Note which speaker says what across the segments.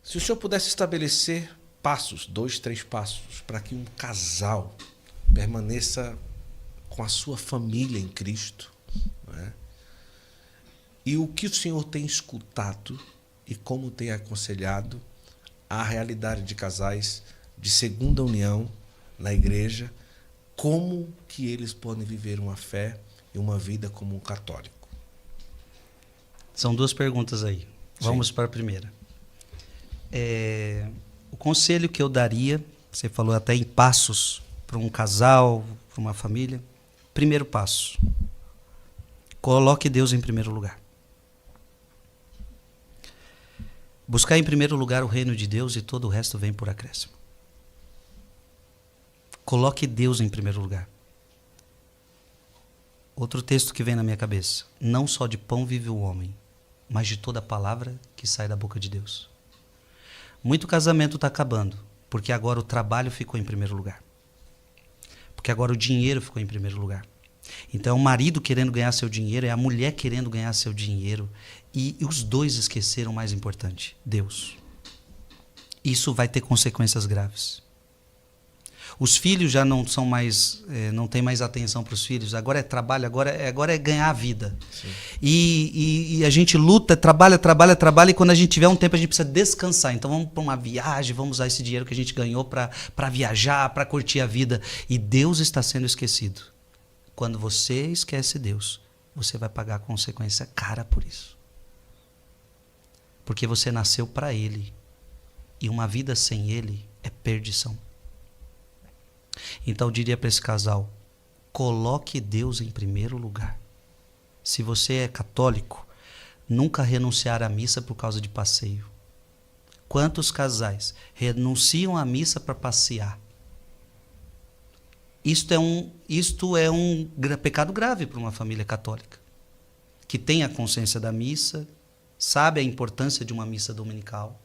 Speaker 1: Se o senhor pudesse estabelecer passos, 2, 3 passos, para que um casal permaneça com a sua família em Cristo, não é? E o que o senhor tem escutado e como tem aconselhado a realidade de casais de segunda união na igreja, como que eles podem viver uma fé e uma vida como um católico?
Speaker 2: São 2 perguntas aí. Vamos para a primeira. O conselho que eu daria, você falou até em passos para um casal, para uma família. Primeiro passo, coloque Deus em primeiro lugar. Buscar em primeiro lugar o reino de Deus e todo o resto vem por acréscimo. Coloque Deus em primeiro lugar. Outro texto que vem na minha cabeça. Não só de pão vive o homem, mas de toda palavra que sai da boca de Deus. Muito casamento está acabando, porque agora o trabalho ficou em primeiro lugar. Porque agora o dinheiro ficou em primeiro lugar. Então é o marido querendo ganhar seu dinheiro, é a mulher querendo ganhar seu dinheiro, e os dois esqueceram o mais importante, Deus. Isso vai ter consequências graves. Os filhos já não são mais, não tem mais atenção para os filhos. Agora é trabalho, agora é ganhar a vida. E a gente luta, trabalha, e quando a gente tiver um tempo a gente precisa descansar. Então vamos para uma viagem, vamos usar esse dinheiro que a gente ganhou para viajar, para curtir a vida. E Deus está sendo esquecido. Quando você esquece Deus, você vai pagar a consequência cara por isso. Porque você nasceu para Ele. E uma vida sem Ele é perdição. Então eu diria para esse casal, coloque Deus em primeiro lugar. Se você é católico, nunca renunciar à missa por causa de passeio. Quantos casais renunciam à missa para passear? Isto é um pecado grave para uma família católica, que tem a consciência da missa, sabe a importância de uma missa dominical,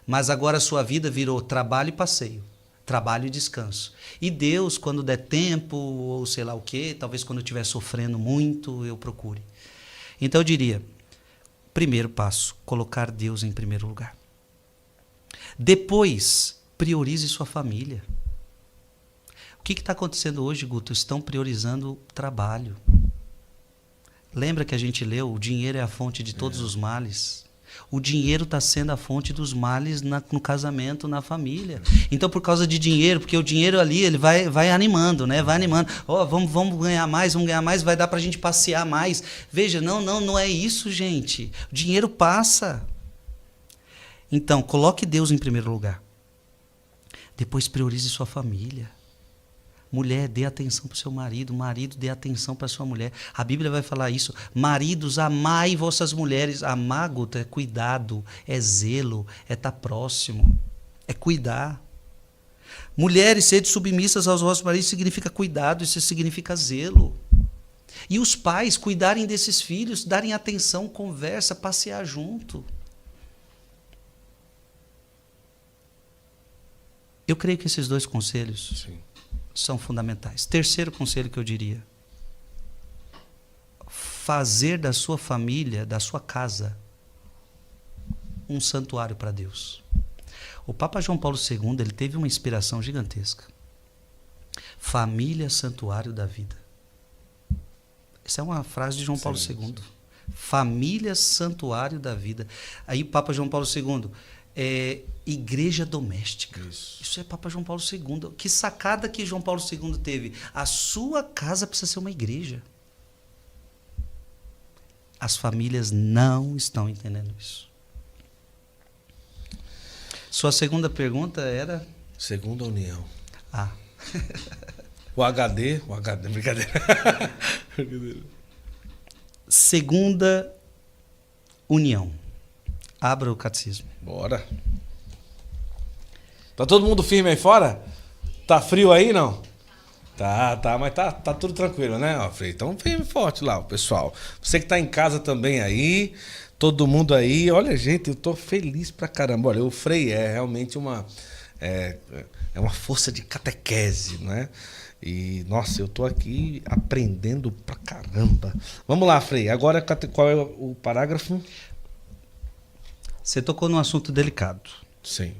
Speaker 2: mas agora a sua vida virou trabalho e passeio. Trabalho e descanso. E Deus, quando der tempo, ou sei lá o quê, talvez quando eu estiver sofrendo muito, eu procure. Então eu diria, primeiro passo, colocar Deus em primeiro lugar. Depois, priorize sua família. O que está acontecendo hoje, Guto? Estão priorizando o trabalho. Lembra que a gente leu, o dinheiro é a fonte de todos os males? O dinheiro está sendo a fonte dos males no casamento, na família. Então, por causa de dinheiro, porque o dinheiro ali ele vai animando, né? Vai animando. Oh, vamos ganhar mais, vai dar para a gente passear mais. Veja, não é isso, gente. O dinheiro passa. Então, coloque Deus em primeiro lugar. Depois priorize sua família. Mulher, dê atenção para o seu marido. Marido, dê atenção para a sua mulher. A Bíblia vai falar isso. Maridos, amai vossas mulheres. Amar, Guto, é cuidado, é zelo, é estar próximo, é cuidar. Mulheres, sede submissas aos vossos maridos significa cuidado, isso significa zelo. E os pais cuidarem desses filhos, darem atenção, conversa, passear junto. Eu creio que esses 2 conselhos são fundamentais. Terceiro conselho que eu diria: fazer da sua família, da sua casa, um santuário para Deus. O Papa João Paulo II, ele teve uma inspiração gigantesca. Família, santuário da vida. Essa é uma frase de João Paulo II. Família, santuário da vida. Aí o Papa João Paulo II, igreja doméstica. Isso é Papa João Paulo II. Que sacada que João Paulo II teve. A sua casa precisa ser uma igreja. As famílias não estão entendendo isso. Sua segunda pergunta era?
Speaker 1: Segunda união. O HD, brincadeira.
Speaker 2: Segunda união. Abra o catecismo.
Speaker 1: Bora. Tá todo mundo firme aí fora? Tá frio aí, não? Tá, mas tá tudo tranquilo, né, Frei? Então firme forte lá, o pessoal. Você que tá em casa também aí, todo mundo aí. Olha, gente, eu tô feliz pra caramba. Olha, o Frei é realmente uma força de catequese, né? E, nossa, eu tô aqui aprendendo pra caramba. Vamos lá, Frei. Agora, qual é o parágrafo?
Speaker 2: Você tocou num assunto delicado,
Speaker 1: Sim.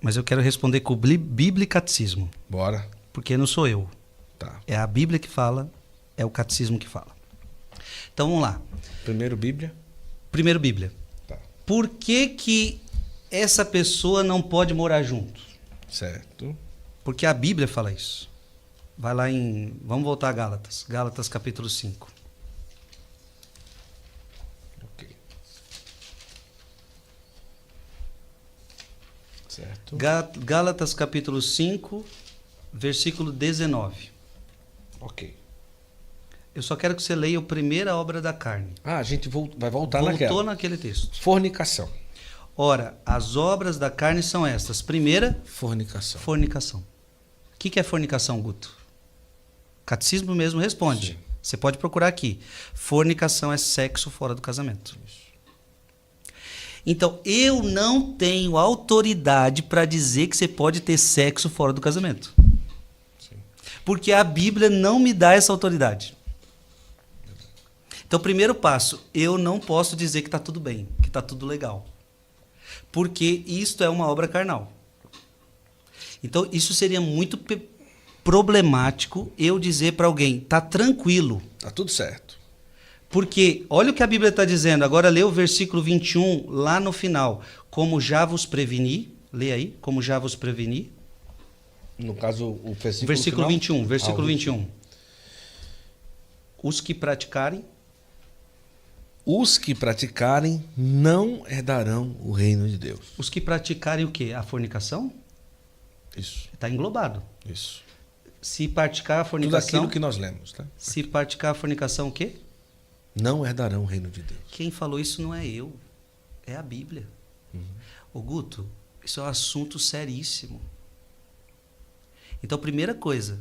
Speaker 2: mas eu quero responder com o Bíblia e Catecismo,
Speaker 1: Bora.
Speaker 2: porque não sou eu.
Speaker 1: Tá.
Speaker 2: É a Bíblia que fala, é o Catecismo que fala. Então vamos lá.
Speaker 1: Primeiro Bíblia.
Speaker 2: Primeiro Bíblia.
Speaker 1: Tá.
Speaker 2: Por que essa pessoa não pode morar junto?
Speaker 1: Certo.
Speaker 2: Porque a Bíblia fala isso. Vai lá em... Vamos voltar a Gálatas. Gálatas capítulo 5.
Speaker 1: Ok. Certo.
Speaker 2: Gálatas capítulo 5, versículo 19.
Speaker 1: Ok.
Speaker 2: Eu só quero que você leia a primeira obra da carne.
Speaker 1: Ah, a gente vai voltar
Speaker 2: Voltou
Speaker 1: naquela.
Speaker 2: naquele texto.
Speaker 1: Fornicação.
Speaker 2: Ora, as obras da carne são estas. Primeira,
Speaker 1: Fornicação.
Speaker 2: fornicação. O que é fornicação, Guto? Catecismo mesmo responde.
Speaker 1: Sim.
Speaker 2: Você pode procurar aqui. Fornicação é sexo fora do casamento.
Speaker 1: Isso.
Speaker 2: Então, eu não tenho autoridade para dizer que você pode ter sexo fora do casamento.
Speaker 1: Sim.
Speaker 2: Porque a Bíblia não me dá essa autoridade. Então, primeiro passo, eu não posso dizer que está tudo bem, que está tudo legal. Porque isto é uma obra carnal. Então, isso seria muito problemático eu dizer para alguém, está tranquilo.
Speaker 1: Tá tudo certo.
Speaker 2: Porque, olha o que a Bíblia está dizendo, agora lê o versículo 21, lá no final. Como já vos preveni, lê aí, como já vos preveni.
Speaker 1: No caso, o versículo
Speaker 2: Versículo
Speaker 1: final?
Speaker 2: 21, versículo
Speaker 1: Ah,
Speaker 2: 21. Os que praticarem,
Speaker 1: os que praticarem não herdarão o reino de Deus.
Speaker 2: os que praticarem o quê? A fornicação?
Speaker 1: Isso.
Speaker 2: Está englobado.
Speaker 1: Isso.
Speaker 2: Se praticar a
Speaker 1: Tudo
Speaker 2: fornicação,
Speaker 1: aquilo que nós lemos, tá?
Speaker 2: se praticar a fornicação o quê?
Speaker 1: Não herdarão o reino de Deus.
Speaker 2: Quem falou isso não é eu, é a Bíblia. Ô Guto, isso é um assunto seríssimo. Então, primeira coisa,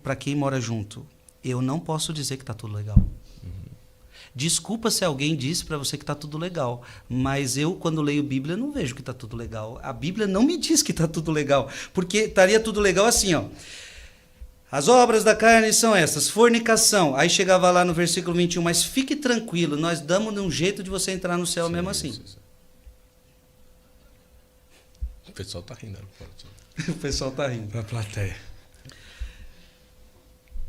Speaker 2: para quem mora junto, eu não posso dizer que está tudo legal. Desculpa se alguém disse para você que está tudo legal, mas eu, quando leio Bíblia, não vejo que está tudo legal. A Bíblia não me diz que está tudo legal, porque estaria tudo legal assim, ó. As obras da carne são essas, fornicação. Aí chegava lá no versículo 21, mas fique tranquilo, nós damos um jeito de você entrar no céu mesmo assim.
Speaker 1: Sim. O pessoal tá rindo.
Speaker 2: O pessoal está rindo.
Speaker 1: Pra plateia.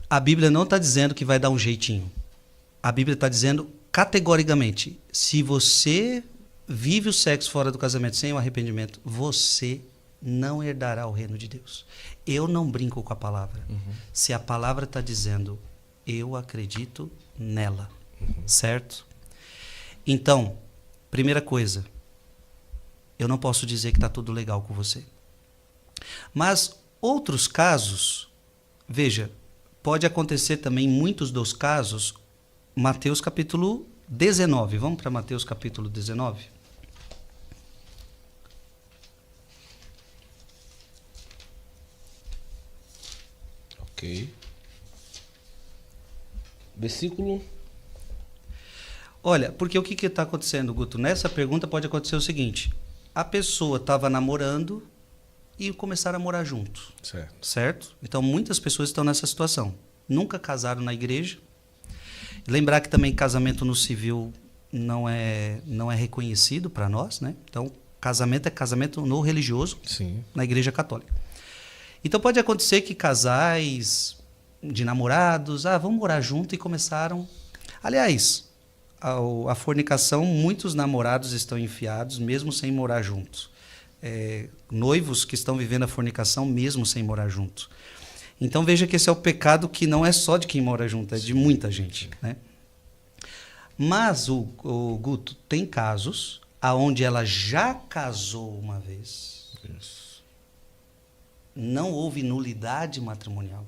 Speaker 2: A Bíblia não está dizendo que vai dar um jeitinho. A Bíblia está dizendo categoricamente, se você vive o sexo fora do casamento sem o arrependimento, você não herdará o reino de Deus. Eu não brinco com a palavra. Se a palavra está dizendo, eu acredito nela. Certo? Então, primeira coisa, eu não posso dizer que está tudo legal com você. Mas outros casos, veja, pode acontecer também, em muitos dos casos, Mateus capítulo 19. Vamos para Mateus capítulo 19?
Speaker 1: Ok. Versículo.
Speaker 2: Olha, porque o que está acontecendo, Guto? Nessa pergunta pode acontecer o seguinte. A pessoa estava namorando e começaram a morar junto.
Speaker 1: Certo.
Speaker 2: Certo? Então, muitas pessoas estão nessa situação. Nunca casaram na igreja. Lembrar que também casamento no civil não é reconhecido para nós, né? Então, casamento é casamento no religioso,
Speaker 1: Sim.
Speaker 2: na igreja católica. Então, pode acontecer que casais de namorados, vamos morar junto e começaram... Aliás, a fornicação, muitos namorados estão enfiados, mesmo sem morar juntos. Noivos que estão vivendo a fornicação, mesmo sem morar juntos. Então veja que esse é o pecado que não é só de quem mora junto, é de muita gente, né? Mas, o Guto, tem casos onde ela já casou uma vez,
Speaker 1: Isso.
Speaker 2: não houve nulidade matrimonial,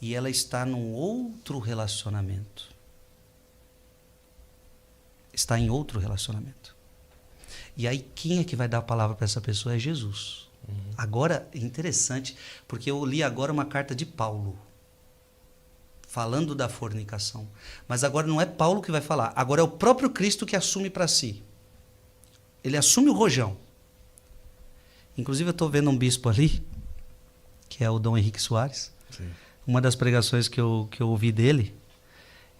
Speaker 2: e ela está num outro relacionamento. Está em outro relacionamento. E aí quem é que vai dar a palavra para essa pessoa? É Jesus. Agora, interessante, porque eu li agora uma carta de Paulo, falando da fornicação. Mas agora não é Paulo que vai falar, agora é o próprio Cristo que assume para si. Ele assume o rojão. Inclusive eu estou vendo um bispo ali, que é o Dom Henrique Soares.
Speaker 1: Sim.
Speaker 2: Uma das pregações que eu ouvi dele,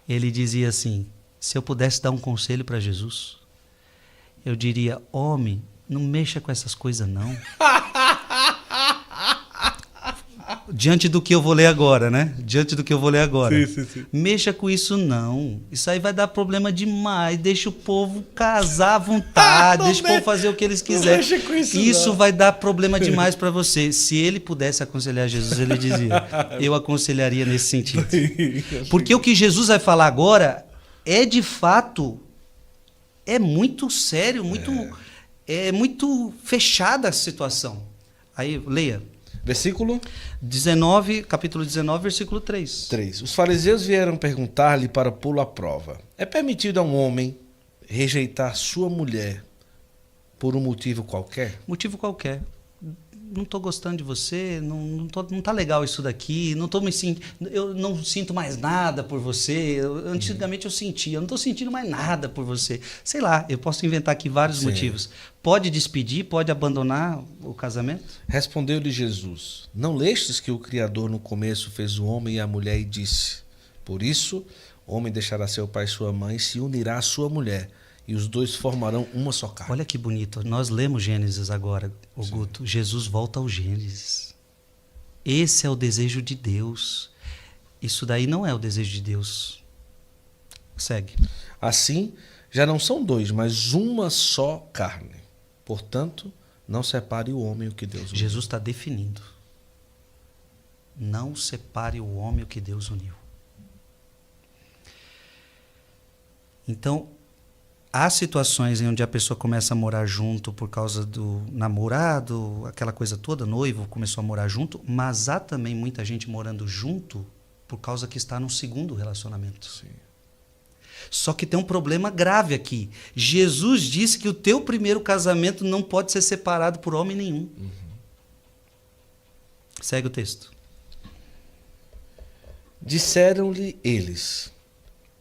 Speaker 2: ele dizia assim, se eu pudesse dar um conselho para Jesus, eu diria: homem, não mexa com essas coisas não. Diante do que eu vou ler agora, né? Diante do que eu vou ler agora.
Speaker 1: Sim.
Speaker 2: Mexa com isso não. Isso aí vai dar problema demais. Deixa o povo casar à vontade. Deixa o povo fazer o que eles quiserem.
Speaker 1: Mexa com
Speaker 2: Isso
Speaker 1: não.
Speaker 2: vai dar problema demais para você. Se ele pudesse aconselhar Jesus, ele dizia: eu aconselharia nesse sentido. Porque o que Jesus vai falar agora é de fato, é muito sério, é muito fechada a situação. Aí, leia.
Speaker 1: Versículo
Speaker 2: 19, capítulo 19, versículo 3.
Speaker 1: 3. Os fariseus vieram perguntar-lhe para pô-lo à prova: é permitido a um homem rejeitar sua mulher por um motivo qualquer?
Speaker 2: Motivo qualquer. Não estou gostando de você, não tá legal isso daqui, eu não sinto mais nada por você. Antigamente eu sentia, eu não estou sentindo mais nada por você. Sei lá, eu posso inventar aqui vários motivos. Pode despedir, pode abandonar o casamento?
Speaker 1: Respondeu-lhe Jesus: não lestes que o Criador no começo fez o homem e a mulher e disse: por isso, o homem deixará seu pai e sua mãe e se unirá à sua mulher, e os dois formarão uma só carne.
Speaker 2: Olha que bonito. Nós lemos Gênesis agora, Guto. Jesus volta ao Gênesis. Esse é o desejo de Deus. Isso daí não é o desejo de Deus. Segue.
Speaker 1: Assim, já não são dois, mas uma só carne. Portanto, não separe o homem o que Deus uniu.
Speaker 2: Jesus está definindo. Não separe o homem o que Deus uniu. Então, há situações em onde a pessoa começa a morar junto por causa do namorado, aquela coisa toda, noivo começou a morar junto, mas há também muita gente morando junto por causa que está num segundo relacionamento.
Speaker 1: Sim.
Speaker 2: Só que tem um problema grave aqui. Jesus disse que o teu primeiro casamento não pode ser separado por homem nenhum. Segue o texto.
Speaker 1: Disseram-lhe eles: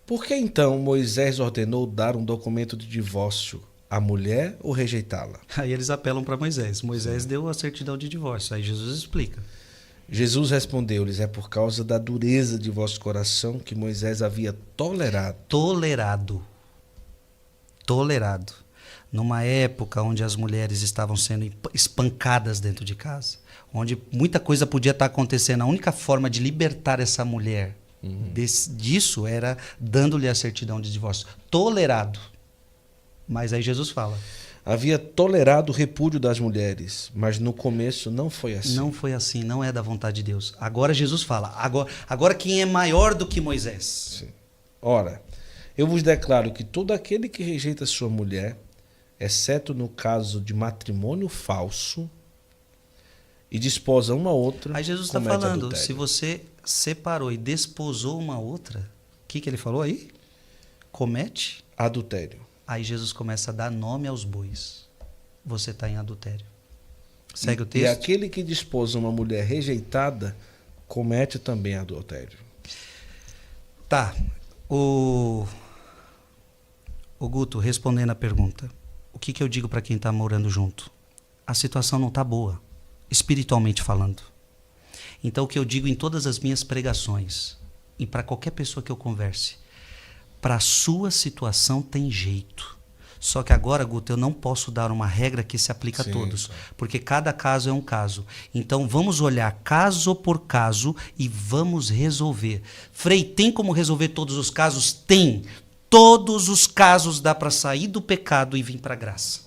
Speaker 1: por que então Moisés ordenou dar um documento de divórcio à mulher ou rejeitá-la?
Speaker 2: Aí eles apelam para Moisés. Moisés deu a certidão de divórcio. Aí Jesus explica.
Speaker 1: Jesus respondeu-lhes: é por causa da dureza de vosso coração que Moisés havia tolerado.
Speaker 2: Tolerado. Numa época onde as mulheres estavam sendo espancadas dentro de casa, onde muita coisa podia estar acontecendo, a única forma de libertar essa mulher disso era dando-lhe a certidão de divórcio. Tolerado. Mas aí Jesus fala:
Speaker 1: havia tolerado o repúdio das mulheres, mas no começo não foi assim.
Speaker 2: Não foi assim, não é da vontade de Deus. Agora Jesus fala: agora quem é maior do que Moisés?
Speaker 1: Sim. Ora, eu vos declaro que todo aquele que rejeita sua mulher, exceto no caso de matrimônio falso, e desposa uma outra,
Speaker 2: aí Jesus está
Speaker 1: comete
Speaker 2: falando,
Speaker 1: adultério.
Speaker 2: se você separou e desposou uma outra, o que ele falou aí? Comete
Speaker 1: adultério.
Speaker 2: Aí Jesus começa a dar nome aos bois. Você está em adultério. Segue o texto.
Speaker 1: E aquele que desposa uma mulher rejeitada, comete também adultério.
Speaker 2: Tá. O Guto, respondendo a pergunta, o que eu digo para quem está morando junto? A situação não está boa, espiritualmente falando. Então, o que eu digo em todas as minhas pregações, e para qualquer pessoa que eu converse, para a sua situação tem jeito. Só que agora, Guto, eu não posso dar uma regra que se aplica a todos, porque cada caso é um caso. Então, vamos olhar caso por caso e vamos resolver. Frei, tem como resolver todos os casos? Tem. Todos os casos dá para sair do pecado e vir para a graça.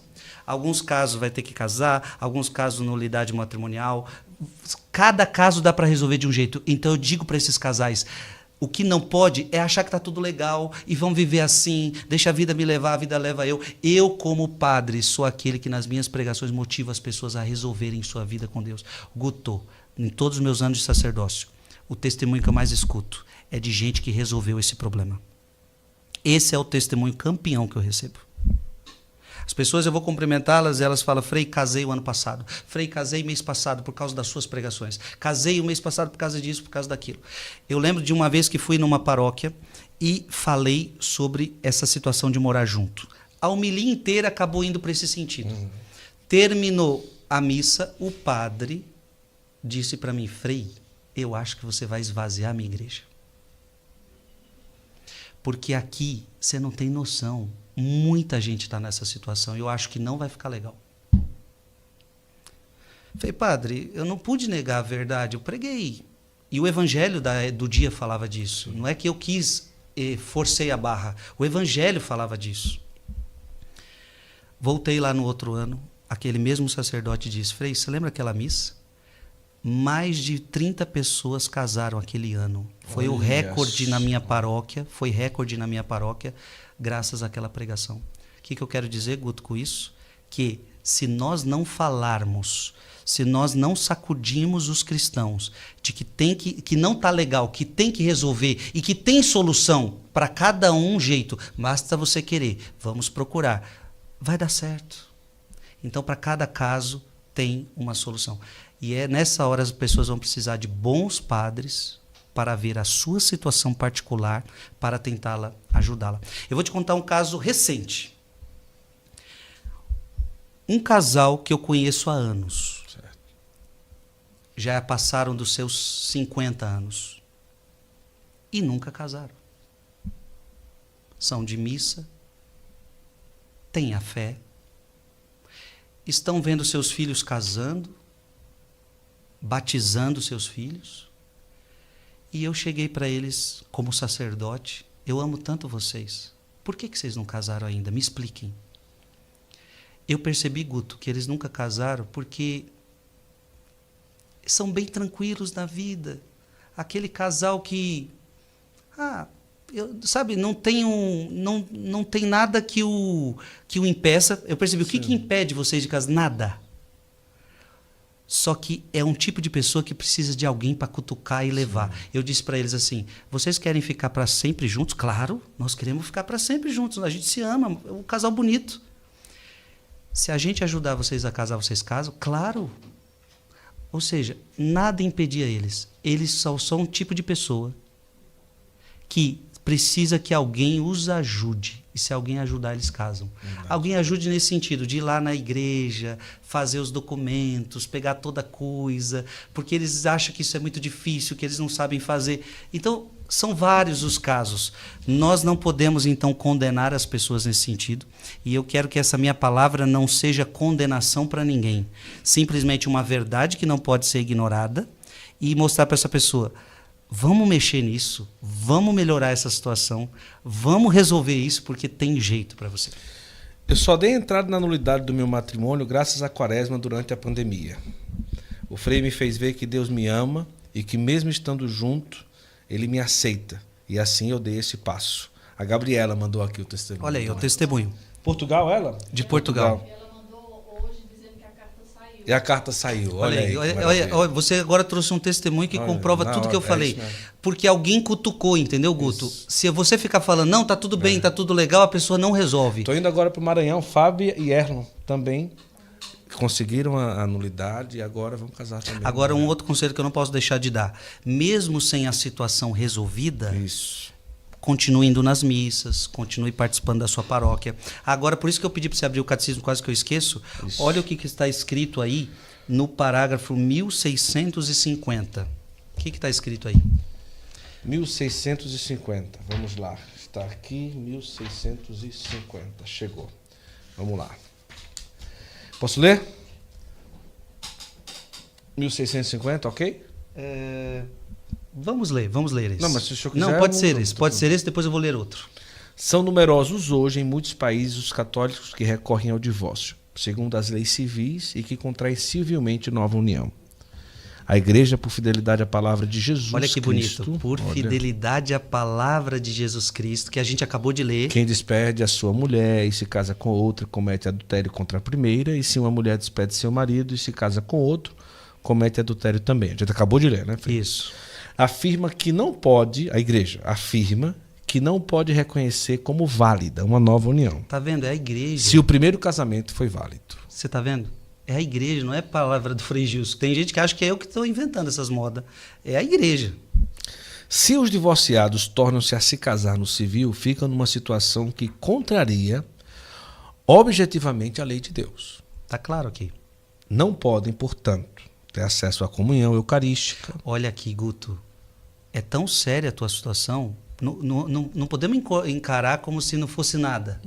Speaker 2: Alguns casos vai ter que casar, alguns casos nulidade matrimonial. Cada caso dá para resolver de um jeito. Então, eu digo para esses casais: o que não pode é achar que está tudo legal e vão viver assim, deixa a vida me levar, a vida leva eu. Eu, como padre, sou aquele que nas minhas pregações motiva as pessoas a resolverem sua vida com Deus. Guto, em todos os meus anos de sacerdócio, o testemunho que eu mais escuto é de gente que resolveu esse problema. Esse é o testemunho campeão que eu recebo. As pessoas, eu vou cumprimentá-las, elas falam: Frei, casei o ano passado. Frei, casei mês passado por causa das suas pregações. Casei o mês passado por causa disso, por causa daquilo. Eu lembro de uma vez que fui numa paróquia e falei sobre essa situação de morar junto. A homilia inteira acabou indo para esse sentido. Terminou a missa, o padre disse para mim: Frei, eu acho que você vai esvaziar a minha igreja. Porque aqui você não tem noção. Muita gente está nessa situação e eu acho que não vai ficar legal. Falei, padre, eu não pude negar a verdade, eu preguei. E o evangelho do dia falava disso. Não é que eu quis e forcei a barra. O evangelho falava disso. Voltei lá no outro ano, aquele mesmo sacerdote disse, Frei, você lembra aquela missa? Mais de 30 pessoas casaram aquele ano. Foi o recorde na minha paróquia, foi recorde na minha paróquia, graças àquela pregação. O que eu quero dizer, Guto, com isso? Que se nós não falarmos, se nós não sacudirmos os cristãos de que não está legal, que tem que resolver e que tem solução para cada um jeito, basta você querer, vamos procurar, vai dar certo. Então, para cada caso, tem uma solução. E é nessa hora as pessoas vão precisar de bons padres para ver a sua situação particular, para tentá-la ajudá-la. Eu vou te contar um caso recente. Um casal que eu conheço há anos. Certo. Já passaram dos seus 50 anos. E nunca casaram. São de missa, têm a fé, estão vendo seus filhos casando, batizando seus filhos. E eu cheguei para eles como sacerdote, eu amo tanto vocês. Por que vocês não casaram ainda? Me expliquem. Eu percebi, Guto, que eles nunca casaram porque são bem tranquilos na vida. Aquele casal que, sabe, não tem nada que o impeça. Eu percebi, Sim. O que impede vocês de casar? Nada. Só que é um tipo de pessoa que precisa de alguém para cutucar e levar. Sim. Eu disse para eles assim, vocês querem ficar para sempre juntos? Claro, nós queremos ficar para sempre juntos. A gente se ama, é um casal bonito. Se a gente ajudar vocês a casar, vocês casam? Claro. Ou seja, nada impedia eles. Eles só são um tipo de pessoa que precisa que alguém os ajude. E se alguém ajudar, eles casam. Verdade. Alguém ajude nesse sentido, de ir lá na igreja, fazer os documentos, pegar toda coisa, porque eles acham que isso é muito difícil, que eles não sabem fazer. Então, são vários os casos. Nós não podemos, então, condenar as pessoas nesse sentido. E eu quero que essa minha palavra não seja condenação para ninguém. Simplesmente uma verdade que não pode ser ignorada e mostrar para essa pessoa, vamos mexer nisso, vamos melhorar essa situação, vamos resolver isso, porque tem jeito para você.
Speaker 1: Eu só dei entrada na nulidade do meu matrimônio graças à quaresma durante a pandemia. O Frei me fez ver que Deus me ama e que mesmo estando junto, Ele me aceita. E assim eu dei esse passo. A Gabriela mandou aqui o testemunho.
Speaker 2: Olha aí, o testemunho.
Speaker 1: Portugal, ela?
Speaker 2: De Portugal.
Speaker 3: Ela mandou hoje dizendo que a carta saiu.
Speaker 1: E a carta saiu. Olha aí.
Speaker 2: Olha, você agora trouxe um testemunho que comprova tudo que eu falei. Porque alguém cutucou, entendeu, Guto? Isso. Se você ficar falando, não, tá tudo bem, tá tudo legal, a pessoa não resolve.
Speaker 1: Estou indo agora para o Maranhão, Fábio e Erlon também conseguiram a nulidade e agora vão casar também.
Speaker 2: Agora, um outro conselho que eu não posso deixar de dar. Mesmo sem a situação resolvida, continue indo nas missas, continue participando da sua paróquia. Agora, por isso que eu pedi para você abrir o catecismo, quase que eu esqueço. Isso. Olha o que está escrito aí no parágrafo 1650. O que está escrito aí?
Speaker 1: 1650, vamos lá. Está aqui, 1650. Chegou. Vamos lá. Posso ler? 1650, ok?
Speaker 2: Vamos ler esse.
Speaker 1: Não, mas se o senhor quiser...
Speaker 2: Não, pode ser esse. Pode ser esse, depois eu vou ler outro.
Speaker 1: São numerosos hoje em muitos países os católicos que recorrem ao divórcio, segundo as leis civis, e que contraem civilmente nova união. A Igreja, por fidelidade à palavra de Jesus Cristo...
Speaker 2: Olha que bonito. Por fidelidade à palavra de Jesus Cristo, que a gente acabou de ler.
Speaker 1: Quem despede a sua mulher e se casa com outra, comete adultério contra a primeira. E se uma mulher despede seu marido e se casa com outro, comete adultério também. A gente acabou de ler, né, Felipe?
Speaker 2: Isso.
Speaker 1: Afirma que não pode, a Igreja afirma que não pode reconhecer como válida uma nova união.
Speaker 2: Tá vendo? É a Igreja.
Speaker 1: Se o primeiro casamento foi válido.
Speaker 2: Você tá vendo? É a Igreja, não é a palavra do Frei Gilson. Tem gente que acha que é eu que estou inventando essas modas. É a Igreja.
Speaker 1: Se os divorciados tornam-se a se casar no civil, ficam numa situação que contraria objetivamente a lei de Deus.
Speaker 2: Tá claro aqui.
Speaker 1: Não podem, portanto, ter acesso à comunhão eucarística.
Speaker 2: Olha aqui, Guto. É tão séria a tua situação Não podemos encarar como se não fosse nada.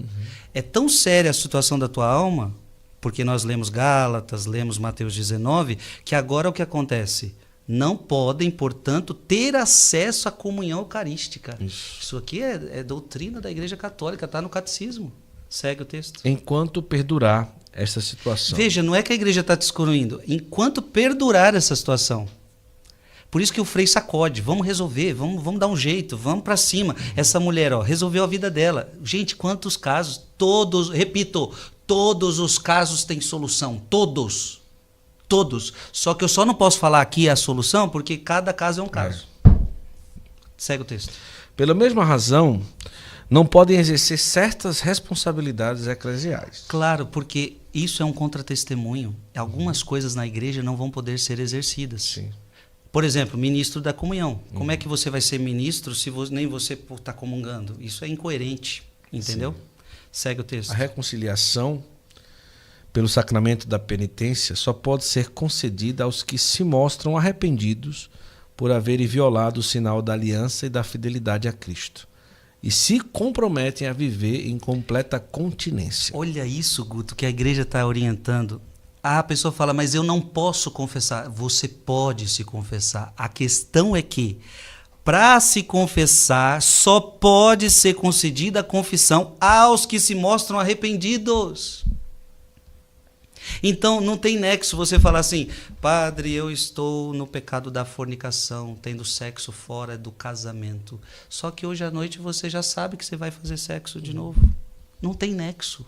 Speaker 2: É tão séria a situação da tua alma, porque nós lemos Gálatas, lemos Mateus 19, que agora o que acontece? Não podem, portanto, ter acesso à comunhão eucarística. Isso aqui é doutrina da Igreja Católica, está no catecismo. Segue o texto.
Speaker 1: Enquanto perdurar essa situação.
Speaker 2: Veja, não é que a igreja está te excluindo. Enquanto perdurar essa situação. Por isso que o Frei sacode. Vamos resolver, vamos dar um jeito, vamos para cima. Essa mulher, resolveu a vida dela. Gente, quantos casos? Todos, repito, todos os casos têm solução. Todos. Todos. Só que eu só não posso falar aqui a solução porque cada caso é um caso. Segue o texto.
Speaker 1: Pela mesma razão, não podem exercer certas responsabilidades eclesiais.
Speaker 2: Claro, porque isso é um contratestemunho. Algumas coisas na igreja não vão poder ser exercidas.
Speaker 1: Sim.
Speaker 2: Por exemplo, ministro da comunhão. Como é que você vai ser ministro se nem você está comungando? Isso é incoerente, entendeu? Sim. Segue o texto.
Speaker 1: A reconciliação pelo sacramento da penitência só pode ser concedida aos que se mostram arrependidos por haverem violado o sinal da aliança e da fidelidade a Cristo e se comprometem a viver em completa continência.
Speaker 2: Olha isso, Guto, que a igreja está orientando. A pessoa fala, mas eu não posso confessar. Você pode se confessar. A questão é que, para se confessar, só pode ser concedida a confissão aos que se mostram arrependidos. Então, não tem nexo você falar assim, padre, eu estou no pecado da fornicação, tendo sexo fora do casamento. Só que hoje à noite você já sabe que você vai fazer sexo de novo. Não tem nexo.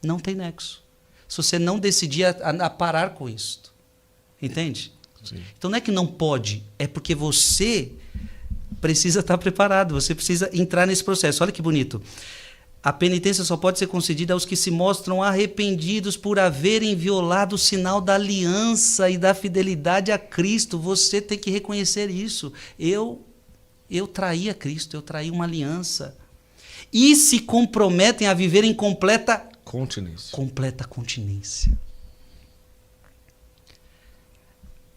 Speaker 2: Não tem nexo. Se você não decidir a parar com isso. Entende?
Speaker 1: Sim.
Speaker 2: Então não é que não pode, é porque você precisa estar preparado, você precisa entrar nesse processo. Olha que bonito. A penitência só pode ser concedida aos que se mostram arrependidos por haverem violado o sinal da aliança e da fidelidade a Cristo. Você tem que reconhecer isso. Eu traí a Cristo, eu traí uma aliança. E se comprometem a viver em completa continência.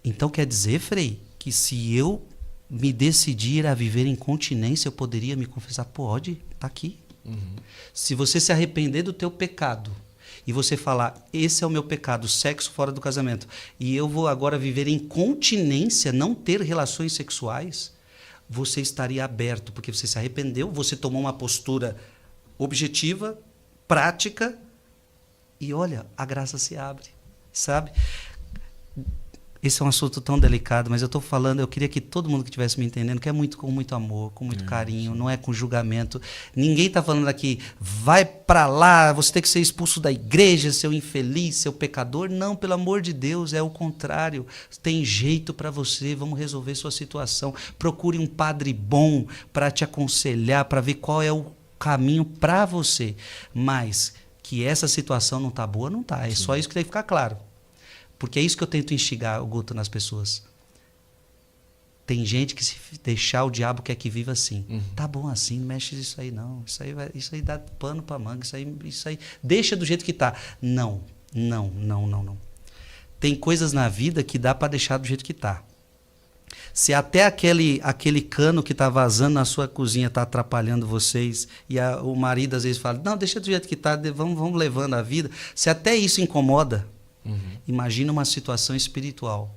Speaker 2: Então quer dizer, Frei, que se eu me decidir a viver em continência, eu poderia me confessar? Pode, está aqui. Se você se arrepender do teu pecado e você falar, esse é o meu pecado, sexo fora do casamento, e eu vou agora viver em continência, não ter relações sexuais, você estaria aberto, porque você se arrependeu, você tomou uma postura objetiva, prática, e olha, a graça se abre, sabe? Esse é um assunto tão delicado, mas eu estou falando, eu queria que todo mundo que estivesse me entendendo, que é muito com muito amor, com muito carinho, não é com julgamento. Ninguém está falando aqui, vai para lá, você tem que ser expulso da igreja, seu infeliz, seu pecador. Não, pelo amor de Deus, é o contrário. Tem jeito para você, vamos resolver sua situação. Procure um padre bom para te aconselhar, para ver qual é o caminho para você. Mas que essa situação não está boa, não está. É só isso que tem que ficar claro. Porque é isso que eu tento instigar, Guto, nas pessoas. Tem gente que, se deixar, o diabo quer que viva assim. Tá bom assim, não mexe isso aí não. Isso aí dá pano para manga. Isso aí deixa do jeito que tá. Não. Tem coisas na vida que dá para deixar do jeito que tá. Se até aquele cano que está vazando na sua cozinha está atrapalhando vocês, e o marido às vezes fala, não, deixa do jeito que tá, vamos levando a vida. Se até isso incomoda, imagina uma situação espiritual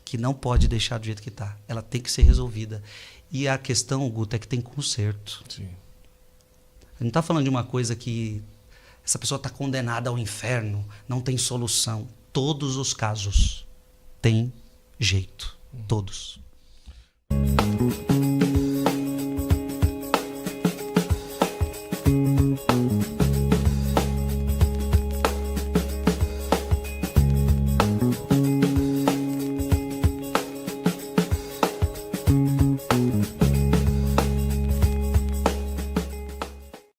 Speaker 2: que não pode deixar do jeito que está. Ela tem que ser resolvida. E a questão, Guto, é que tem conserto.
Speaker 1: Sim.
Speaker 2: Não está falando de uma coisa que essa pessoa está condenada ao inferno, não tem solução. Todos os casos têm jeito. Todos.